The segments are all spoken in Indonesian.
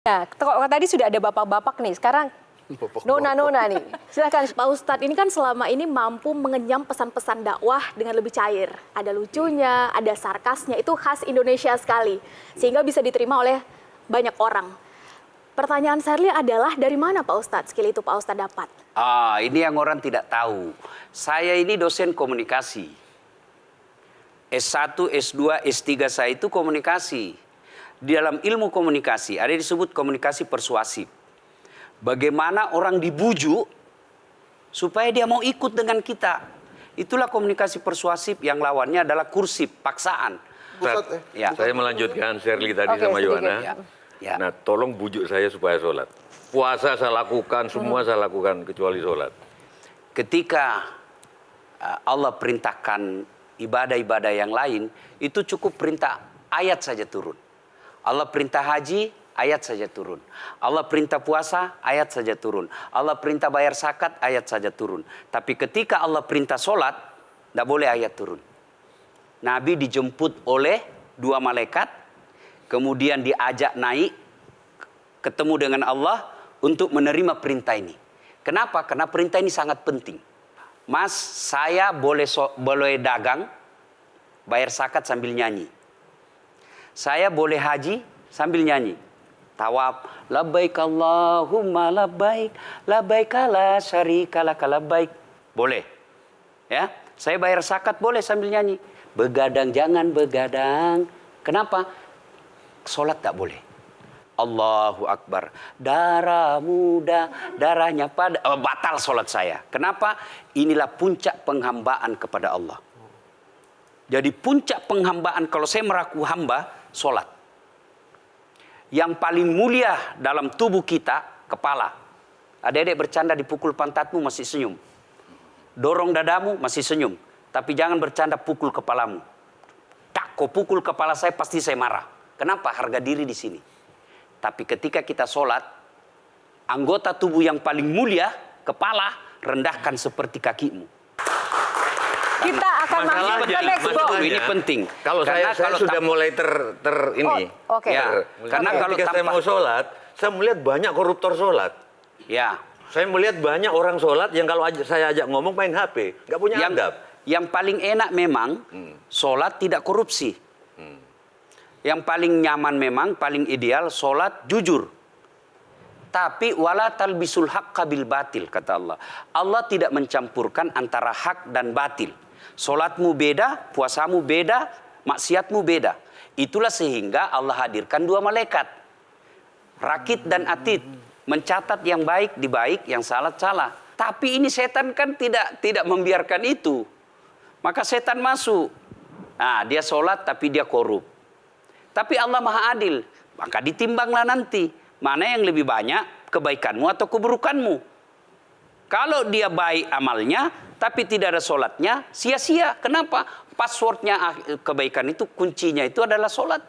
Nah, kalau tadi sudah ada bapak-bapak nih, sekarang nona-nona nih. Silakan Pak Ustadz, ini kan selama ini mampu mengenyam pesan-pesan dakwah dengan lebih cair. Ada lucunya, ada sarkasnya, itu khas Indonesia sekali. Sehingga bisa diterima oleh banyak orang. Pertanyaan Sherly adalah, dari mana Pak Ustadz skill itu Pak Ustadz dapat? Ini yang orang tidak tahu. Saya ini dosen komunikasi. S1, S2, S3 saya itu komunikasi. Di dalam ilmu komunikasi ada disebut komunikasi persuasif. Bagaimana orang dibujuk supaya dia mau ikut dengan kita. Itulah komunikasi persuasif yang lawannya adalah kursif, paksaan. Ya. Saya melanjutkan Sherly tadi sama Yohana. Ya. Nah, tolong bujuk saya supaya sholat. Puasa saya lakukan, semua saya lakukan kecuali sholat. Ketika Allah perintahkan ibadah-ibadah yang lain, itu cukup perintah ayat saja turun. Allah perintah haji, ayat saja turun. Allah perintah puasa, ayat saja turun. Allah perintah bayar zakat, ayat saja turun. Tapi ketika Allah perintah sholat, tidak boleh ayat turun. Nabi dijemput oleh 2 malaikat, kemudian diajak naik, ketemu dengan Allah untuk menerima perintah ini. Kenapa? Karena perintah ini sangat penting. Mas, saya boleh dagang, bayar zakat sambil nyanyi. Saya boleh haji sambil nyanyi. Tawaf, labbaik Allahumma labbaik, labbaik la syarika laka labbaik. Boleh. Ya, saya bayar zakat boleh sambil nyanyi. Begadang jangan begadang. Kenapa? Salat tak boleh. Allahu Akbar. Darah muda, darahnya pada batal salat saya. Kenapa? Inilah puncak penghambaan kepada Allah. Jadi puncak penghambaan kalau saya meraku hamba, sholat. Yang paling mulia dalam tubuh kita, kepala. Adik-adik bercanda dipukul pantatmu masih senyum. Dorong dadamu masih senyum. Tapi jangan bercanda pukul kepalamu. Tak, kau pukul kepala saya pasti saya marah. Kenapa? Harga diri di sini. Tapi ketika kita sholat, anggota tubuh yang paling mulia, kepala, rendahkan seperti kakimu. kita akan masuk ke next box. Ini penting. Kalau saya sudah mulai ini. Oke. Ya, karena kalau ketika saya mau sholat, saya melihat banyak koruptor sholat. Ya. Saya melihat banyak orang sholat yang kalau saya ajak ngomong main HP, nggak punya adab. Yang paling enak memang sholat tidak korupsi. Yang paling nyaman memang, paling ideal sholat jujur. Tapi wala talbisul haqqa bil batil, kata Allah. Allah tidak mencampurkan antara hak dan batil. Sholatmu beda, puasamu beda, maksiatmu beda. Itulah sehingga Allah hadirkan 2 malaikat. Rakit dan atid. Mencatat yang baik di baik, yang salah salah. Tapi ini setan kan tidak membiarkan itu. Maka setan masuk. Nah, dia sholat tapi dia korup. Tapi Allah Maha Adil. Maka ditimbanglah nanti. Mana yang lebih banyak, kebaikanmu atau keburukanmu. Kalau dia baik amalnya, tapi tidak ada sholatnya, sia-sia. Kenapa? Passwordnya kebaikan itu, kuncinya itu adalah sholat.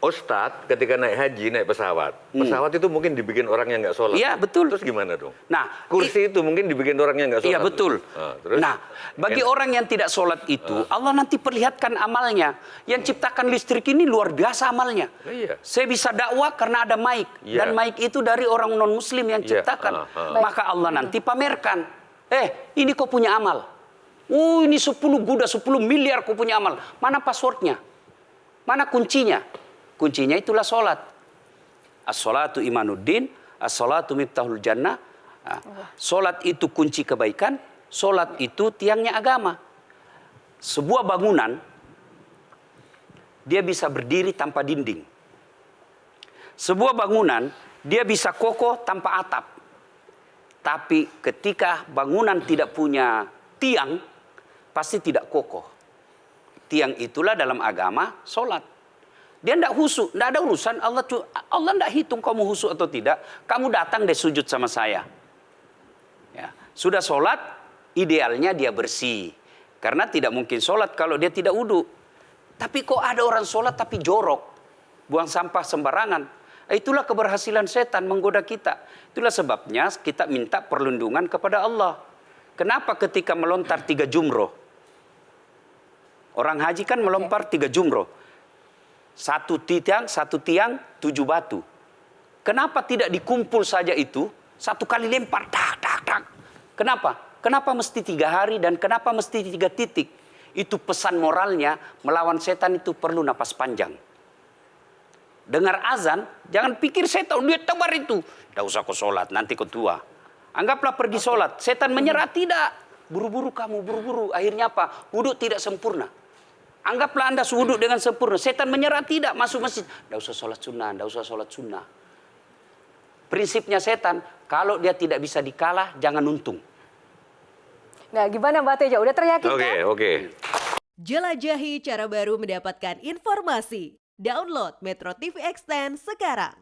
Ustadz ketika naik haji, naik pesawat. Pesawat itu mungkin dibikin orang yang nggak sholat. Iya, betul. Terus gimana dong? Nah, kursi itu mungkin dibikin orang yang nggak sholat. Iya, betul. Terus? Nah, bagi orang yang tidak sholat itu, Allah nanti perlihatkan amalnya. Yang ciptakan listrik ini luar biasa amalnya. Iya. Saya bisa dakwah karena ada mic. Iya. Dan mic itu dari orang non-muslim yang ciptakan. Maka Allah nanti pamerkan. Ini kau punya amal. Ini 10 Buddha, 10 miliar kau punya amal. Mana passwordnya? Mana kuncinya? Kuncinya itulah sholat. As-sholatu imanuddin, as-sholatu miftahul jannah. Sholat itu kunci kebaikan, sholat itu tiangnya agama. Sebuah bangunan, dia bisa berdiri tanpa dinding. Sebuah bangunan, dia bisa kokoh tanpa atap. Tapi ketika bangunan tidak punya tiang, pasti tidak kokoh. Tiang itulah dalam agama sholat. Dia tidak husuk, tidak ada urusan. Allah tidak hitung kamu husuk atau tidak. Kamu datang deh sujud sama saya. Ya. Sudah sholat, idealnya dia bersih. Karena tidak mungkin sholat kalau dia tidak wudhu. Tapi kok ada orang sholat tapi jorok. Buang sampah sembarangan. Itulah keberhasilan setan menggoda kita. Itulah sebabnya kita minta perlindungan kepada Allah. Kenapa ketika melontar 3 jumroh? Orang haji kan melempar 3 jumroh. Satu tiang 7 batu. Kenapa tidak dikumpul saja itu, satu kali lempar, tak, tak, tak. Kenapa? Kenapa mesti 3 hari dan kenapa mesti 3 titik? Itu pesan moralnya, melawan setan itu perlu napas panjang. Dengar azan, jangan pikir setan, dia tebar itu. Tidak usah kau sholat, nanti kau tua. Anggaplah pergi sholat, setan menyerah, tidak. Buru-buru kamu, buru-buru. Akhirnya apa? Wudhu tidak sempurna. Anggaplah Anda wudhu dengan sempurna. Setan menyerah, tidak. Masuk masjid. Tidak usah sholat sunnah, tidak usah sholat sunnah. Prinsipnya setan, kalau dia tidak bisa dikalah, jangan untung. Nah, gimana Mbak Teja? Udah teryakin kan? Oke. Jelajahi cara baru mendapatkan informasi. Download Metro TV Extend sekarang.